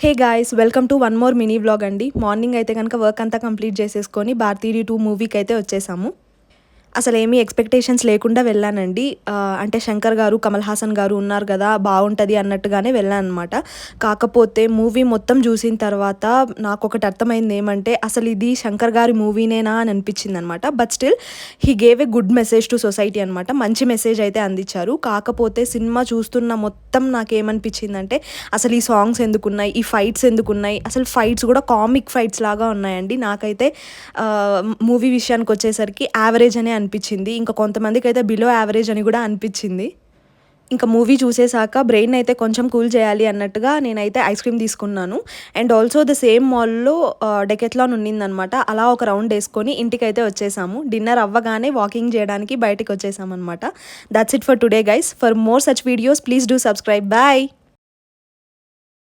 Hey guys, welcome to one more mini vlog అండి. Morning అయితే కనుక వర్క్ అంతా కంప్లీట్ చేసేసుకొని భారతీయ 2 మూవీకి అయితే వచ్చేసాము. అసలు ఏమీ ఎక్స్పెక్టేషన్స్ లేకుండా వెళ్ళానండి. అంటే శంకర్ గారు, కమల్ హాసన్ గారు ఉన్నారు కదా, బాగుంటుంది అన్నట్టుగానే వెళ్ళాను అనమాట. కాకపోతే మూవీ మొత్తం చూసిన తర్వాత నాకు ఒకటి అర్థమైంది ఏమంటే, అసలు ఇది శంకర్ గారి మూవీనేనా అని అనిపించింది అనమాట. But still he gave a good message to society అనమాట. మంచి మెసేజ్ అయితే అందించారు. కాకపోతే సినిమా చూస్తున్న మొత్తం నాకేమనిపించిందంటే, అసలు ఈ సాంగ్స్ ఎందుకున్నాయి, ఈ ఫైట్స్ ఎందుకున్నాయి, అసలు ఫైట్స్ కూడా కామిక్ ఫైట్స్ లాగా ఉన్నాయండి. నాకైతే మూవీ విషయానికి వచ్చేసరికి యావరేజ్ అనే అనిపించింది. ఇంకా కొంతమందికి అయితే బిలో యావరేజ్ అని కూడా అనిపించింది. ఇంకా మూవీ చూసేసాక బ్రెయిన్ అయితే కొంచెం కూల్ చేయాలి అన్నట్టుగా నేనైతే ఐస్ క్రీమ్ తీసుకున్నాను. అండ్ ఆల్సో ద సేమ్ మాల్లో డెకెత్లాన్ ఉన్నిందనమాట. అలా ఒక రౌండ్ వేసుకొని ఇంటికైతే వచ్చేసాము. డిన్నర్ అవ్వగానే వాకింగ్ చేయడానికి బయటకు వచ్చేసామన్నమాట. That's it for today guys. For more such videos please do subscribe. Bye.